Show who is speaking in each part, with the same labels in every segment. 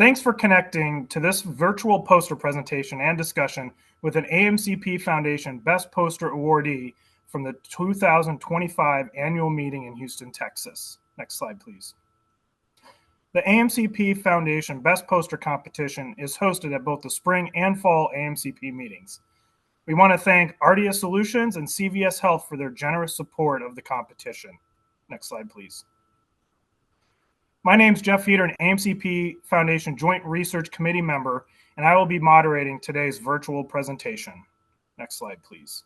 Speaker 1: Thanks for connecting to this virtual poster presentation and discussion with an AMCP Foundation Best Poster Awardee from the 2025 annual meeting in Houston, Texas. Next slide, please. The AMCP Foundation Best Poster Competition is hosted at both the spring and fall AMCP meetings. We want to thank Ardia Solutions and CVS Health for their generous support of the competition. Next slide, please. My name is Jeff Feeder, an AMCP Foundation Joint Research Committee member, and I will be moderating today's virtual presentation. Next slide, please.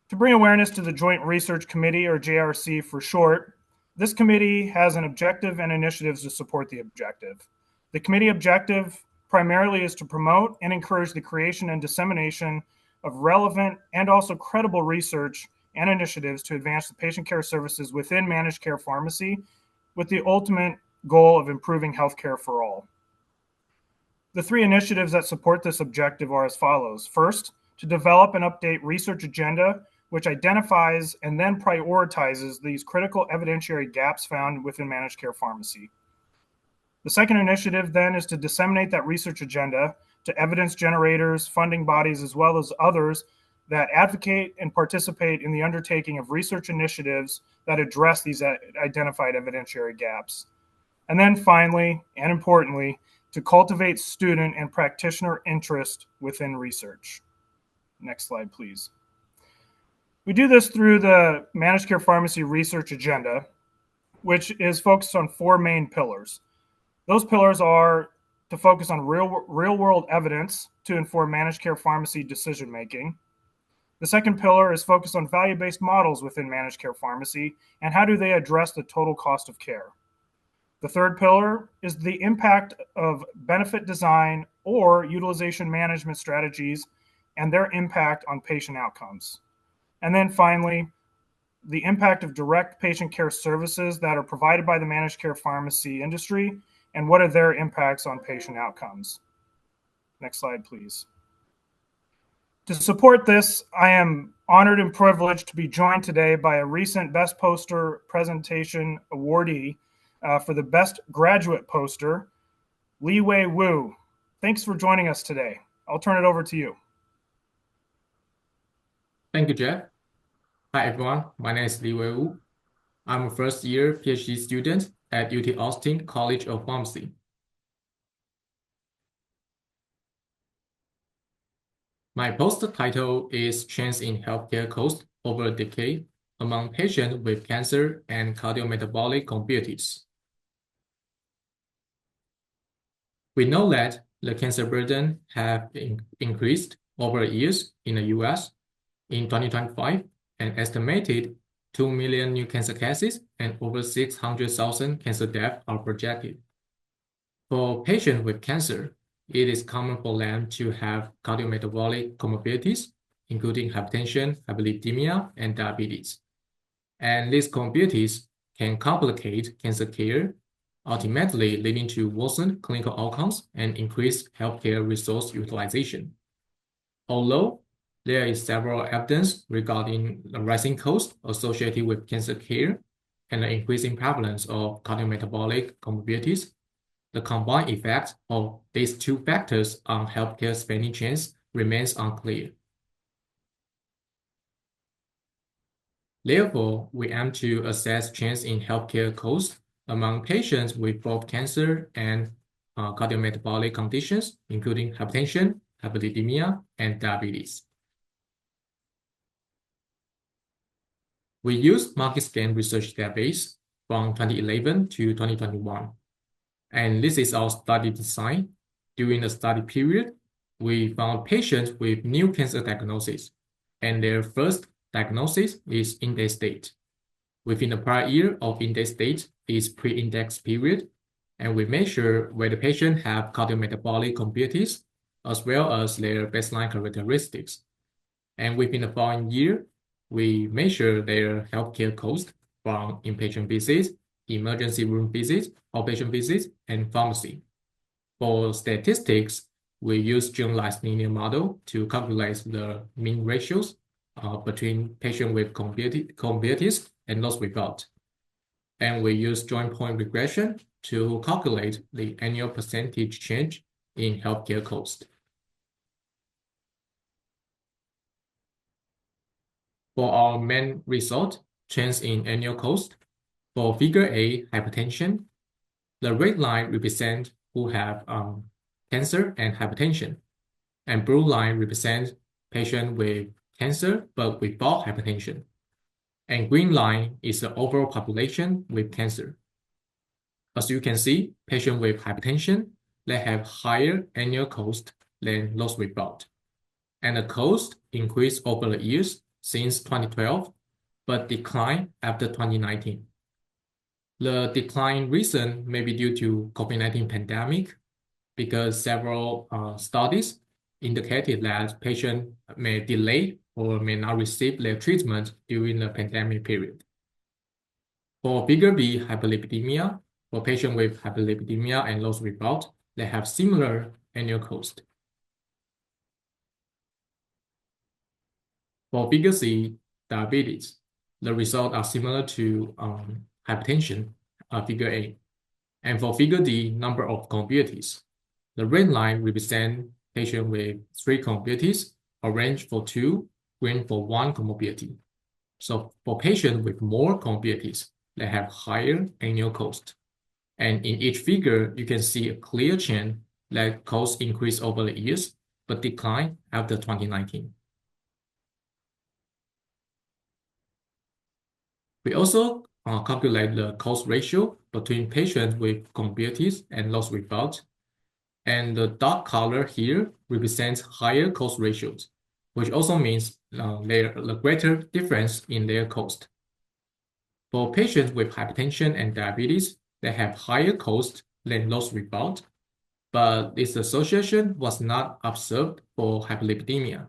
Speaker 1: To bring awareness to the Joint Research Committee, or JRC for short, this committee has an objective and initiatives to support the objective. The committee objective primarily is to promote and encourage the creation and dissemination of relevant and also credible research and initiatives to advance the patient care services within managed care pharmacy with the ultimate goal of improving healthcare for all. The three initiatives that support this objective are as follows. First, to develop and update research agenda, which identifies and then prioritizes these critical evidentiary gaps found within managed care pharmacy. The second initiative then is to disseminate that research agenda to evidence generators, funding bodies, as well as others that advocate and participate in the undertaking of research initiatives that address these identified evidentiary gaps. And then finally, and importantly, to cultivate student and practitioner interest within research. Next slide, please. We do this through the Managed Care Pharmacy Research Agenda, which is focused on four main pillars. Those pillars are to focus on real-world evidence to inform managed care pharmacy decision-making. The second pillar is focused on value-based models within managed care pharmacy and how do they address the total cost of care. The third pillar is the impact of benefit design or utilization management strategies and their impact on patient outcomes. And then finally, the impact of direct patient care services that are provided by the managed care pharmacy industry and what are their impacts on patient outcomes. Next slide, please. To support this, I am honored and privileged to be joined today by a recent Best Poster Presentation awardee for the Best Graduate Poster, Wei Wu. Thanks for joining us today. I'll turn it over to you.
Speaker 2: Thank you, Jeff. Hi, everyone. My name is Wei Wu. I'm a first-year PhD student at UT Austin College of Pharmacy. My poster title is Change in Healthcare Cost Over a Decade Among Patients with Cancer and Cardiometabolic Comorbidities. We know that the cancer burden have increased over years in the US. In 2025, an estimated 2 million new cancer cases and over 600,000 cancer deaths are projected. For patients with cancer, it is common for them to have cardiometabolic comorbidities, including hypertension, hyperlipidemia, and diabetes. And these comorbidities can complicate cancer care, ultimately leading to worsened clinical outcomes and increased healthcare resource utilization. Although there is several evidence regarding the rising cost associated with cancer care and the increasing prevalence of cardiometabolic comorbidities, the combined effect of these two factors on healthcare spending trends remains unclear. Therefore, we aim to assess trends in healthcare costs among patients with both cancer and cardiometabolic conditions, including hypertension, hyperlipidemia, and diabetes. We use market scan research database from 2011 to 2021. And this is our study design. During the study period, we found patients with new cancer diagnosis, and their first diagnosis is index date. Within the prior year of index date is pre-index period, and we measure whether the patient have cardiometabolic comorbidities as well as their baseline characteristics. And within the following year, we measure their healthcare cost from inpatient visits, emergency room visits, outpatient visits, and pharmacy. For statistics, we use generalized linear model to calculate the mean ratios between patients with comorbidities and those without. And we use joint point regression to calculate the annual percentage change in healthcare cost. For our main result, change in annual cost, for figure A, hypertension, the red line represents who have cancer and hypertension, and blue line represents patient with cancer but without hypertension, and green line is the overall population with cancer. As you can see, patients with hypertension, they have higher annual cost than those without, and the cost increased over the years since 2012, but declined after 2019. The decline reason may be due to COVID-19 pandemic, because several studies indicated that patients may delay or may not receive their treatment during the pandemic period. For figure B, hyperlipidemia, for patients with hyperlipidemia and those without, they have similar annual cost. For figure C, diabetes, the results are similar to hypertension, figure A. And for figure D, number of comorbidities, the red line represents patients with 3 comorbidities, orange for 2, green for 1 comorbidity. So for patients with more comorbidities, they have higher annual cost. And in each figure, you can see a clear trend that costs increase over the years, but decline after 2019. We also calculate the cost ratio between patients with comorbidities and those without. And the dark color here represents higher cost ratios, which also means there a greater difference in their cost. For patients with hypertension and diabetes, they have higher cost than those without, but this association was not observed for hyperlipidemia.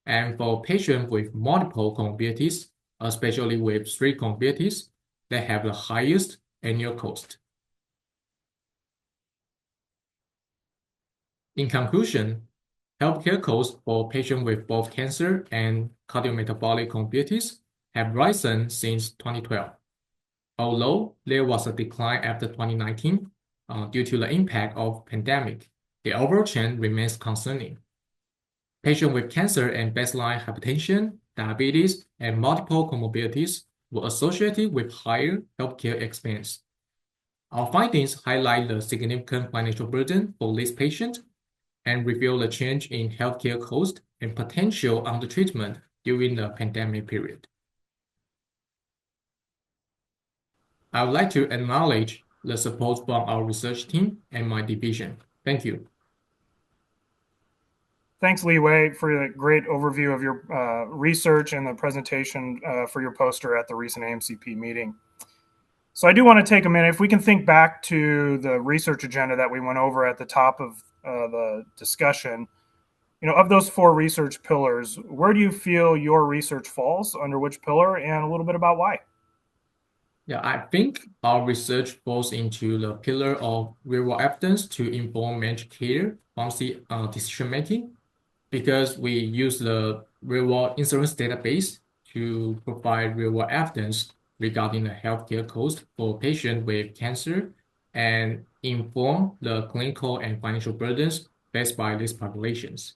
Speaker 2: And for patients with multiple comorbidities, especially with 3 comorbidities, they have the highest annual cost. In conclusion, healthcare costs for patients with both cancer and cardiometabolic comorbidities have risen since 2012. Although there was a decline after 2019 due to the impact of pandemic, the overall trend remains concerning. Patients with cancer and baseline hypertension, diabetes, and multiple comorbidities were associated with higher healthcare expense. Our findings highlight the significant financial burden for these patients and reveal the change in healthcare cost and potential undertreatment during the pandemic period. I would like to acknowledge the support from our research team and my division. Thank you.
Speaker 1: Thanks, Li Wei, for the great overview of your research and the presentation for your poster at the recent AMCP meeting. So I do want to take a minute, if we can think back to the research agenda that we went over at the top of the discussion. Of those 4 research pillars, where do you feel your research falls, under which pillar, and a little bit about why?
Speaker 2: Yeah, I think our research falls into the pillar of real-world evidence to inform managed care pharmacy decision making, because we use the real-world insurance database to provide real-world evidence regarding the healthcare cost for patients with cancer and inform the clinical and financial burdens faced by these populations.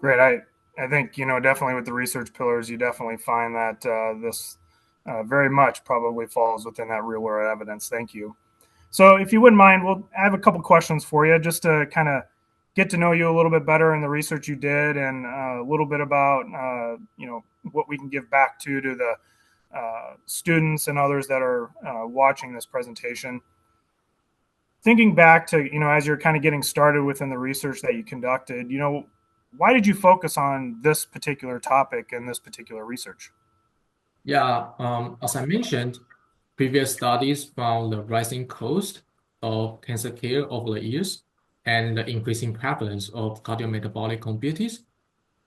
Speaker 1: Great. I think, definitely with the research pillars, you definitely find that this very much probably falls within that real world evidence. Thank you. So if you wouldn't mind, I have a couple questions for you just to kind of get to know you a little bit better in the research you did, and a little bit about, what we can give back to the students and others that are watching this presentation. Thinking back to, as you're kind of getting started within the research that you conducted, why did you focus on this particular topic and this particular research?
Speaker 2: Yeah, as I mentioned, previous studies found the rising cost of cancer care over the years and the increasing prevalence of cardiometabolic comorbidities.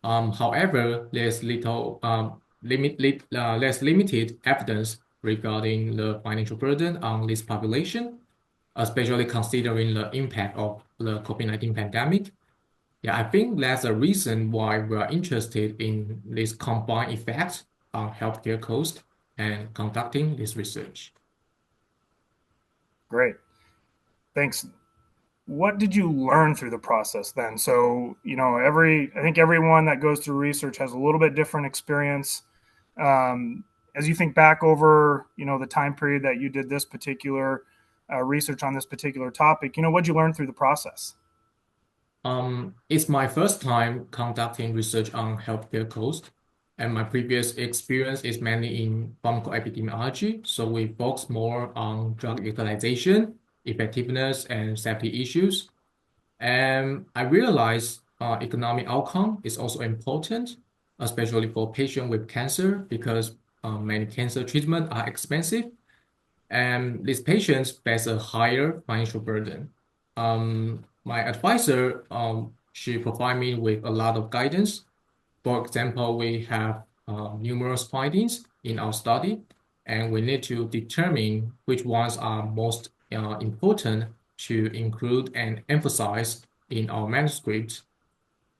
Speaker 2: However, there's limited evidence regarding the financial burden on this population, especially considering the impact of the COVID-19 pandemic. Yeah, I think that's a reason why we are interested in this combined effects on healthcare cost and conducting this research.
Speaker 1: Great. Thanks. What did you learn through the process then? So, I think everyone that goes through research has a little bit different experience. As you think back over, the time period that you did this particular research on this particular topic, what'd you learn through the process?
Speaker 2: It's my first time conducting research on healthcare cost, and my previous experience is mainly in pharmacoepidemiology. So we focus more on drug utilization, effectiveness, and safety issues. And I realize economic outcome is also important, especially for patients with cancer, because many cancer treatments are expensive, and these patients face a higher financial burden. My advisor, she provide me with a lot of guidance. For example, we have numerous findings in our study, and we need to determine which ones are most important to include and emphasize in our manuscript.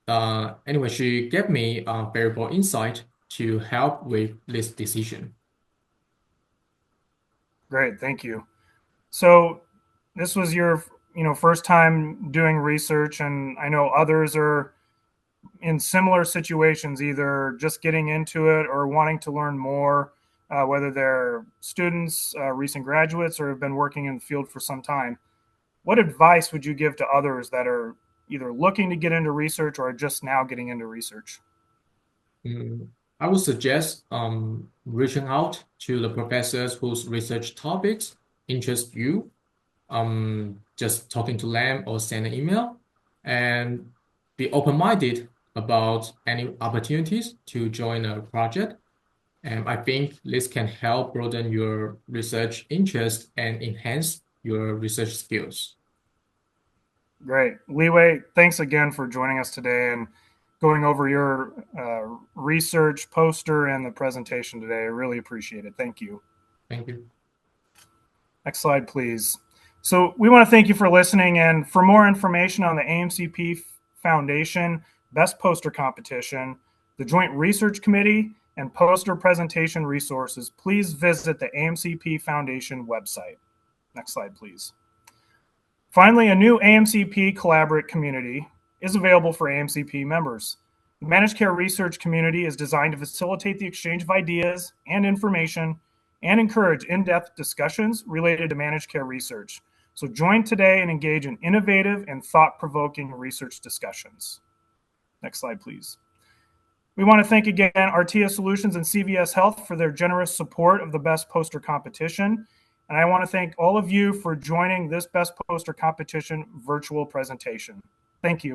Speaker 2: Anyway, she gave me valuable insight to help with this decision.
Speaker 1: Great, thank you. So this was your, first time doing research, and I know others are in similar situations, either just getting into it or wanting to learn more, whether they're students, recent graduates, or have been working in the field for some time. What advice would you give to others that are either looking to get into research or are just now getting into research?
Speaker 2: I would suggest reaching out to the professors whose research topics interest you, just talking to them or send an email, and be open-minded about any opportunities to join a project. And I think this can help broaden your research interest and enhance your research skills.
Speaker 1: Great. Wei, thanks again for joining us today and going over your research poster and the presentation today. I really appreciate it. Thank you.
Speaker 2: Thank you.
Speaker 1: Next slide, please. So we want to thank you for listening. And for more information on the AMCP Foundation Best Poster Competition, the Joint Research Committee, and poster presentation resources, please visit the AMCP Foundation website. Next slide, please. Finally, a new AMCP Collaborate community is available for AMCP members. The Managed Care Research community is designed to facilitate the exchange of ideas and information and encourage in-depth discussions related to managed care research. So join today and engage in innovative and thought-provoking research discussions. Next slide, please. We want to thank again Artia Solutions and CVS Health for their generous support of the Best Poster Competition. And I want to thank all of you for joining this Best Poster Competition virtual presentation. Thank you.